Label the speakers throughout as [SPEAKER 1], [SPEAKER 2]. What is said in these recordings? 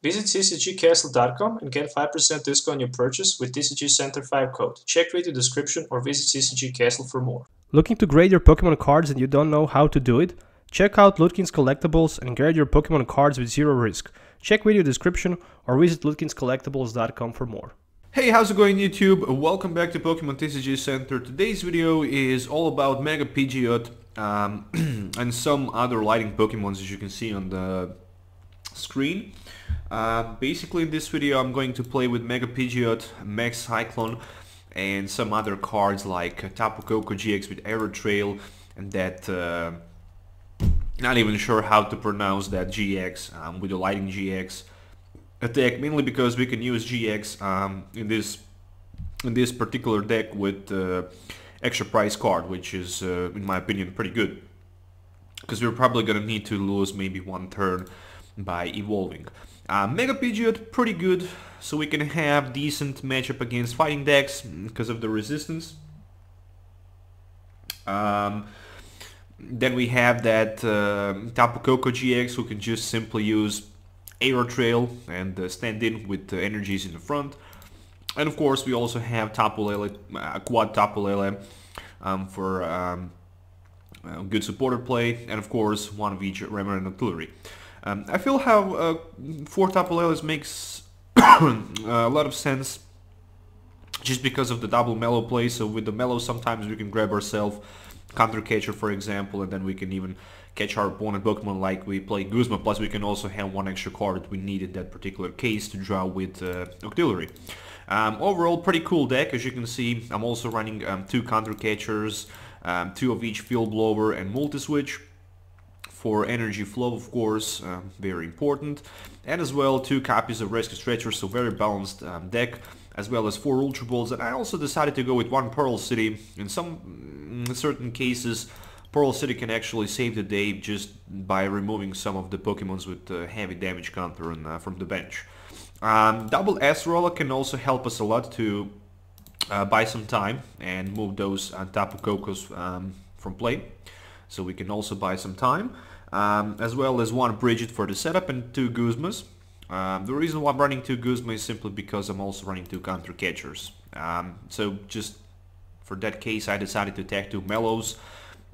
[SPEAKER 1] Visit TCGcastle.com and get 5% discount on your purchase with TCG Center 5 code. Check video description or visit TCG Castle for more.
[SPEAKER 2] Looking to grade your Pokemon cards and you don't know how to do it? Check out Ludkins Collectables and grade your Pokemon cards with zero risk. Check video description or visit ludkinscollectables.com for more.
[SPEAKER 3] Hey, how's it going YouTube? Welcome back to Pokemon TCG Center. Today's video is all about Mega Pidgeot and some other lighting Pokemons, as you can see on the screen. Basically in this video I'm going to play with Mega Pidgeot, Max Cyclone and some other cards like Tapu Koko GX with Arrow Trail and that, not even sure how to pronounce that GX with the lighting GX deck, mainly because we can use GX in this particular deck with extra price card, which is in my opinion pretty good, because we're probably gonna need to lose maybe one turn by evolving. Mega Pidgeot, pretty good, so we can have decent matchup against fighting decks because of the resistance. Then we have that Tapu Koko GX, who can just simply use Arrow Trail and stand in with the energies in the front. And of course we also have Tapu Lele, Quad Tapu Lele for good supporter play, and of course one of each Rammer and Artillery. I feel how 4 Tapu Leles makes a lot of sense just because of the double mellow play. So with the mellow sometimes we can grab ourselves Counter Catcher, for example, and then we can even catch our opponent Pokemon like we play Guzma, plus we can also have one extra card that we need in that particular case to draw with Auxiliary. Overall pretty cool deck. As you can see, I'm also running 2 Counter Catchers, 2 of each Field Blower and Multi-Switch for energy flow, of course, very important, and as well 2 copies of Rescue Stretcher, so very balanced deck, as well as 4 Ultra Balls. And I also decided to go with 1 Pearl City. In some certain cases Pearl City can actually save the day just by removing some of the Pokemons with heavy damage counter from the bench. Double Acerola can also help us a lot to buy some time and move those Tapu Kokos from play, so we can also buy some time. As well as 1 Pidgeot for the setup and 2 Guzmas. The reason why I'm running 2 Guzma is simply because I'm also running 2 Counter Catchers. So just for that case I decided to attack 2 Mellows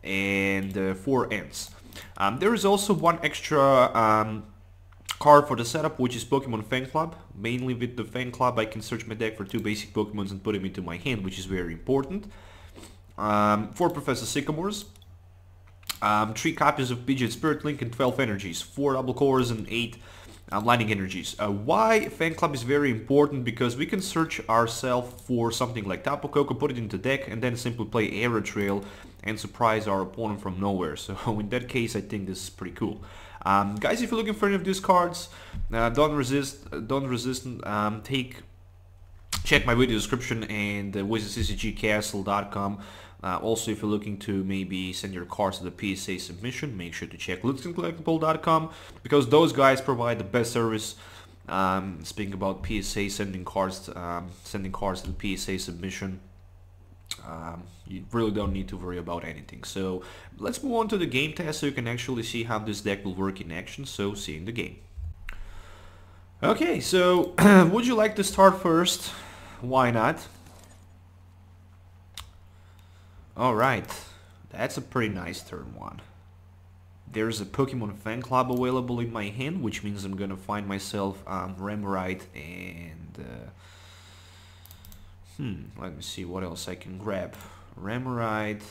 [SPEAKER 3] and 4 Ents. There is also 1 extra card for the setup, which is Pokemon Fan Club. Mainly with the Fan Club I can search my deck for 2 basic Pokemons and put them into my hand, which is very important. 4 Professor Sycamores. 3 copies of Pidgeot Spirit Link and 12 energies, 4 double cores and 8 lightning energies. Why Fan Club is very important? Because we can search ourselves for something like Tapu Koko, put it into deck, and then simply play Arrow Trail and surprise our opponent from nowhere. So in that case I think this is pretty cool. Guys, if you're looking for any of these cards, don't resist, check my video description and visit ccgcastle.com. Also, if you're looking to maybe send your cards to the PSA submission, make sure to check LudkinsCollectables.com, because those guys provide the best service. Speaking about PSA, sending cards to the PSA submission, you really don't need to worry about anything. So let's move on to the game test so you can actually see how this deck will work in action. So see you in the game. Okay, so would you like to start first? Why not? Alright, that's a pretty nice turn 1. There's a Pokemon Fan Club available in my hand, which means I'm gonna find myself Remoraid and let me see what else I can grab. Remoraid,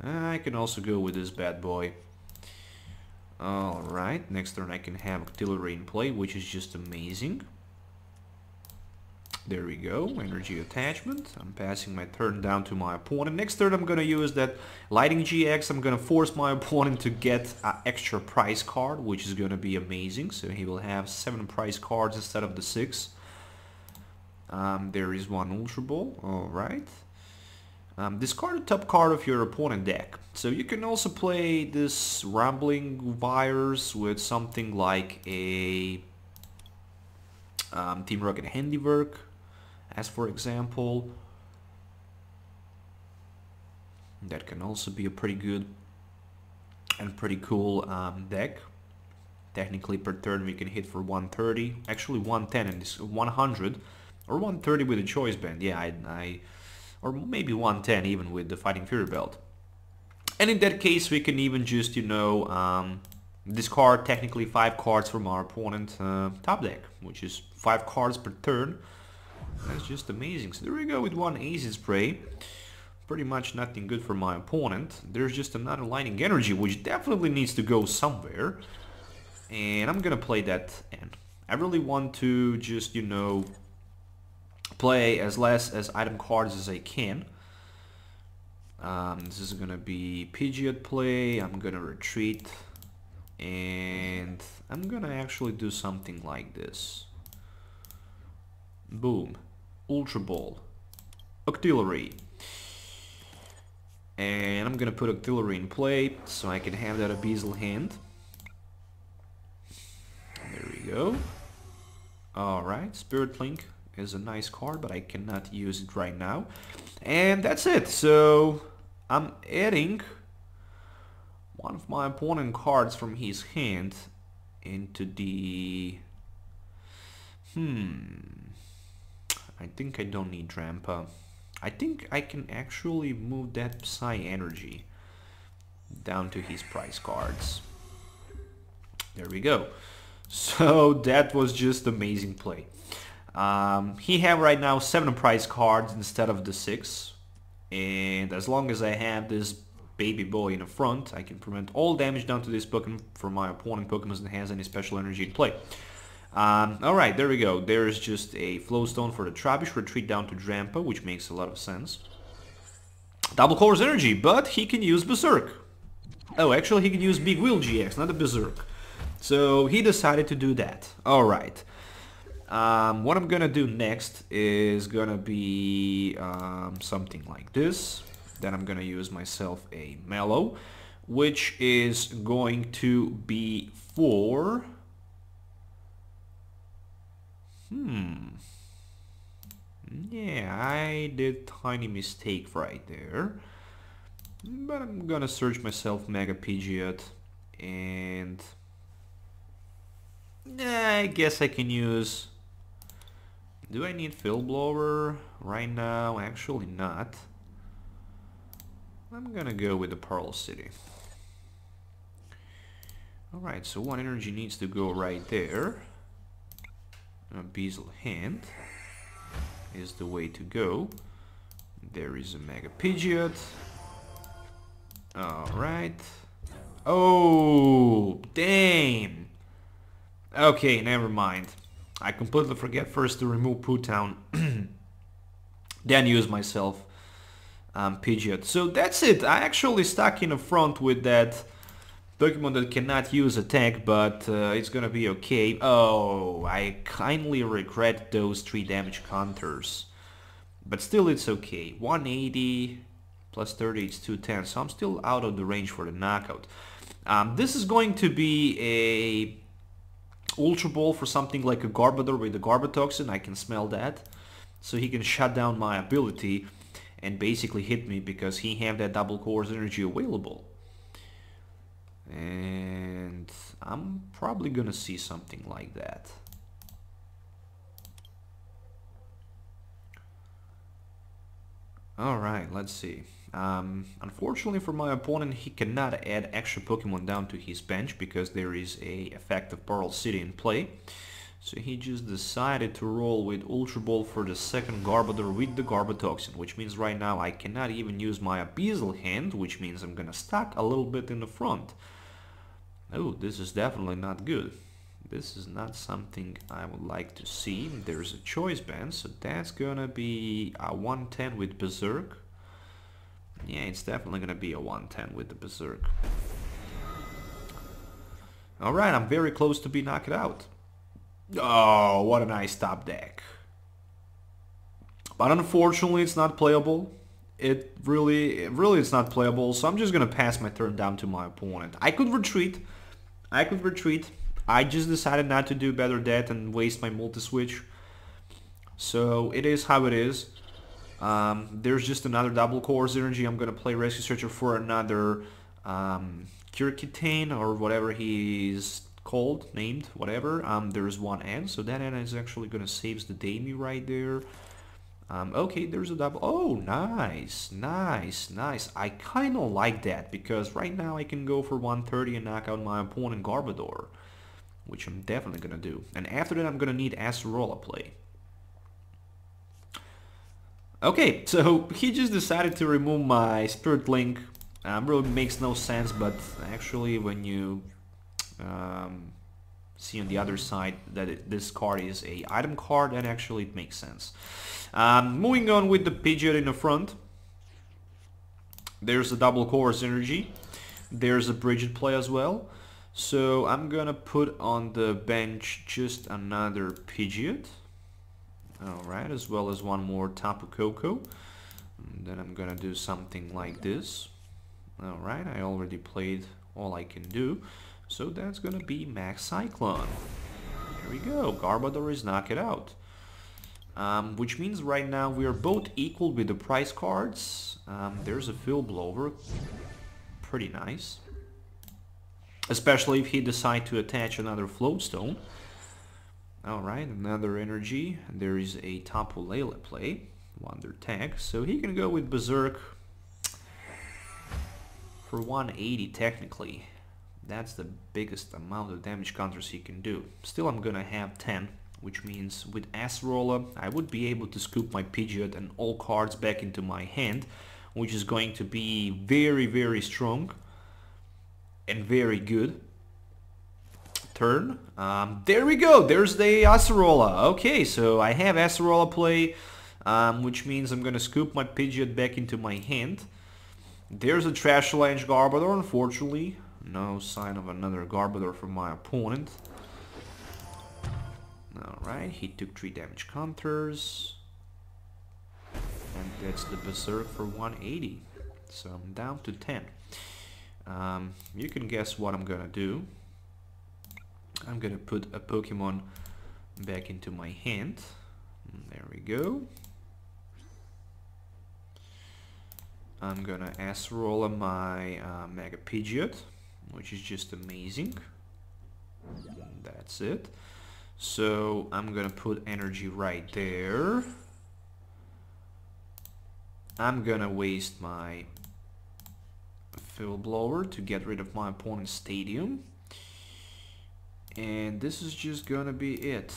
[SPEAKER 3] I can also go with this bad boy. Alright, next turn I can have Artillery in play, which is just amazing. There we go, energy attachment. I'm passing my turn down to my opponent. Next turn I'm gonna use that lighting GX. I'm gonna force my opponent to get an extra prize card, which is gonna be amazing. So he will have 7 prize cards instead of the 6. There is 1 Ultra Ball, alright. Discard the top card of your opponent deck. So you can also play this Rumbling Virus with something like a Team Rocket Handiwork, as for example. That can also be a pretty good and pretty cool deck. Technically per turn we can hit for 130, actually 110 and this 100 or 130 with a choice band. Yeah, I or maybe 110 even with the Fighting Fury belt. And in that case we can even just, you know, discard technically 5 cards from our opponent top deck, which is 5 cards per turn. That's just amazing. So there we go with one acid spray. Pretty much nothing good for my opponent. There's just another lightning energy, which definitely needs to go somewhere. And I'm gonna play that in. I really want to just, you know, play as less as item cards as I can. This is gonna be Pidgeot play. I'm gonna retreat. And I'm gonna actually do something like this. Boom. Ultra Ball. Octillery. And I'm gonna put Octillery in play so I can have that Abyssal hand. There we go. Alright, Spirit Link is a nice card, but I cannot use it right now. And that's it. So I'm adding one of my opponent cards from his hand into the... I think I don't need Drampa. I think I can actually move that Psy Energy down to his prize cards. There we go. So that was just amazing play. He have right now 7 prize cards instead of the 6. And as long as I have this baby boy in the front, I can prevent all damage down to this Pokemon from my opponent Pokemon that has any special energy in play. Alright, there we go. There's just a Flowstone for the Trubbish, retreat down to Drampa, which makes a lot of sense. Double Core's energy, but he can use Berserk. Oh, actually he can use Big Wheel GX, not a Berserk. So he decided to do that. Alright. What I'm gonna do next is gonna be something like this. Then I'm gonna use myself a Mellow, which is going to be for... Yeah, I did tiny mistake right there. But I'm gonna search myself Mega Pidgeot and... I guess I can use... Do I need Fill Blower right now? Actually not. I'm gonna go with the Pearl City. Alright, so one energy needs to go right there. Abyssal Hand is the way to go. There is a Mega Pidgeot. Alright. Oh, damn. Okay, never mind. I completely forget first to remove Pootown. Then use myself Pidgeot. So that's it. I actually stuck in the front with that Pokemon that cannot use attack, but it's gonna be okay. Oh, I kindly regret those 3 damage counters. But still it's okay. 180 plus 30 is 210, so I'm still out of the range for the knockout. This is going to be a Ultra Ball for something like a Garbodor with the Garbotoxin. I can smell that. So he can shut down my ability and basically hit me because he have that double course energy available. And I'm probably gonna see something like that. Alright, let's see. Unfortunately for my opponent, he cannot add extra Pokemon down to his bench because there is a effective Pearl City in play. So he just decided to roll with Ultra Ball for the second Garbodor with the Garbotoxin, which means right now I cannot even use my Abyssal Hand, which means I'm gonna stack a little bit in the front. Oh, this is definitely not good. This is not something I would like to see. There's a choice band, so that's gonna be a 110 with Berserk. Yeah, it's definitely gonna be a 110 with the Berserk. Alright, I'm very close to be knocked out. Oh, what a nice top deck. But unfortunately, it's not playable. It really it's not playable, so I'm just gonna pass my turn down to my opponent. I could retreat. I just decided not to do better that and waste my multi-switch. So it is how it is. There's just another double course energy. I'm gonna play Rescue Searcher for another Kirkitane or whatever he's called, named, whatever. There's one N, so that N is actually gonna save the Dami right there. Okay, there's a double. Oh, nice, nice, nice. I kind of like that because right now I can go for 130 and knock out my opponent Garbodor, which I'm definitely gonna do. And after that, I'm gonna need Acerola play. Okay, so he just decided to remove my Spirit Link. Really makes no sense, but actually when you see on the other side that this card is a item card, then actually it makes sense. Moving on with the Pidgeot in the front. There's a double Chorus Energy. There's a Bridget play as well. So I'm gonna put on the bench just another Pidgeot. Alright, as well as one more Tapu Koko. And then I'm gonna do something like this. Alright, I already played all I can do. So that's gonna be Max Cyclone. There we go, Garbodor is knocked out. Which means right now we are both equal with the price cards. There's a Fill Blower, pretty nice. Especially if he decides to attach another Floatstone. Alright, another energy. There is a Tapu Lele play, Wonder Tag. So he can go with Berserk for 180 technically. That's the biggest amount of damage counters he can do. Still I'm gonna have 10. Which means with Acerola I would be able to scoop my Pidgeot and all cards back into my hand, which is going to be very, very strong and very good. Turn. There we go, there's the Acerola. Okay, so I have Acerola play, which means I'm gonna scoop my Pidgeot back into my hand. There's a Trash Lange Garbodor, unfortunately. No sign of another Garbodor from my opponent. Alright, he took 3 damage counters. And that's the Berserk for 180. So I'm down to 10. You can guess what I'm gonna do. I'm gonna put a Pokemon back into my hand. There we go. I'm gonna Acerola my Mega Pidgeot, which is just amazing. That's it. So I'm gonna put energy right there. I'm gonna waste my Fill Blower to get rid of my opponent's Stadium. And this is just gonna be it.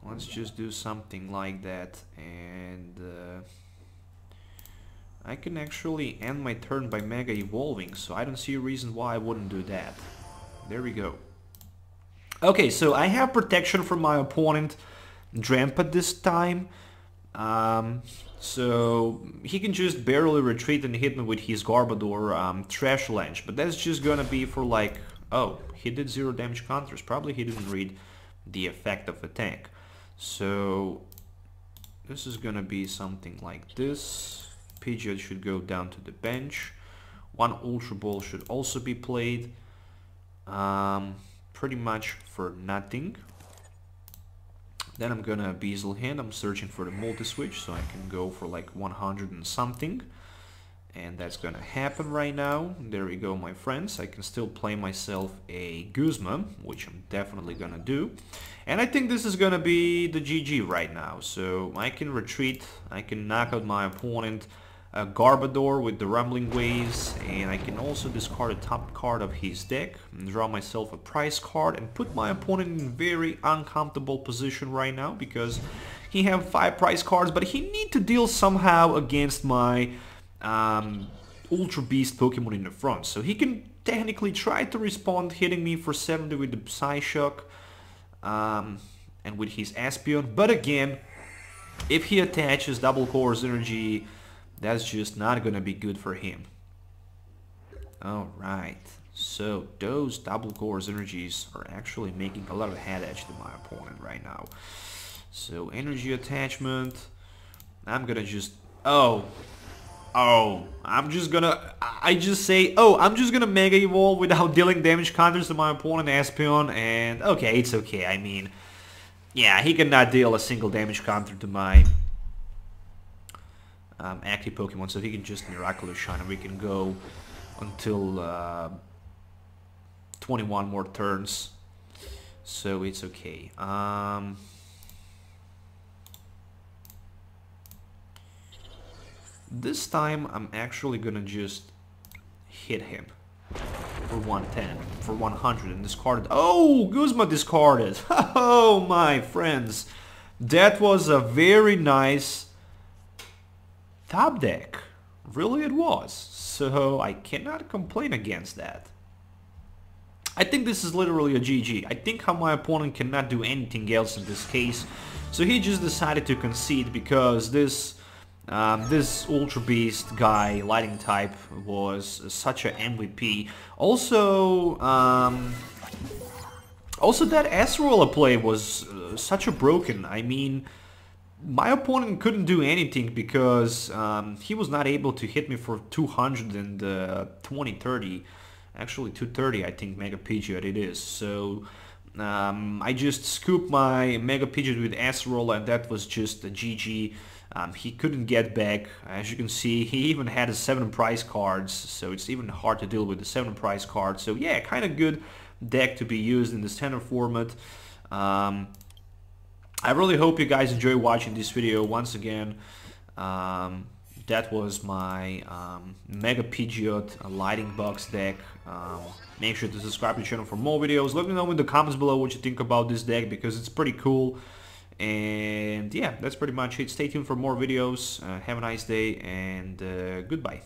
[SPEAKER 3] Let's just do something like that, and I can actually end my turn by Mega Evolving, so I don't see a reason why I wouldn't do that. There we go. Okay, so I have protection from my opponent Drampa this time. So he can just barely retreat and hit me with his Garbodor Trash Lange, but that's just gonna be for like, oh, he did 0 damage counters. Probably he didn't read the effect of attack. So this is gonna be something like this. Pidgeot should go down to the bench. One Ultra Ball should also be played. Pretty much for nothing. Then I'm gonna Beazle Hand. I'm searching for the multi-switch so I can go for like 100 and something. And that's gonna happen right now. There we go, my friends. I can still play myself a Guzma, which I'm definitely gonna do. And I think this is gonna be the GG right now. So I can retreat, I can knock out my opponent Garbodor with the Rumbling Waves, and I can also discard a top card of his deck and draw myself a prize card and put my opponent in a very uncomfortable position right now because he have 5 prize cards, but he need to deal somehow against my Ultra Beast Pokemon in the front. So he can technically try to respond hitting me for 70 with the Psyshock and with his Espeon, but again, if he attaches Double Chorus Energy, that's just not gonna be good for him. Alright, so those Double Chorus Energies are actually making a lot of headache to my opponent right now. So energy attachment, I'm gonna just, I'm just gonna Mega Evolve without dealing damage counters to my opponent Espeon, and okay, it's okay. I mean, yeah, he cannot deal a single damage counter to my active Pokemon, so he can just Miraculous Shine, and we can go until 21 more turns. so it's okay. This time I'm actually gonna just hit him for 110, for 100 and discarded. Oh, Guzma discarded. Oh, my friends. That was a very nice top deck. Really it was. So I cannot complain against that. I think this is literally a GG. I think how my opponent cannot do anything else in this case. So he just decided to concede because this Ultra Beast guy, Lighting type, was such an MVP. Also, that Acerola play was such a broken. I mean, my opponent couldn't do anything because he was not able to hit me for 220, 30. Actually 230, I think, Mega Pidgeot it is. So I just scooped my Mega Pidgeot with Acerola and that was just a GG. He couldn't get back. As you can see, he even had his 7 prize cards, so it's even hard to deal with the 7 prize cards. So yeah, kind of good deck to be used in the standard format. I really hope you guys enjoy watching this video. Once again, that was my Mega Pidgeot Lighting Box deck. Make sure to subscribe to the channel for more videos. Let me know in the comments below what you think about this deck because it's pretty cool. And yeah, that's pretty much it. Stay tuned for more videos. Have a nice day and goodbye.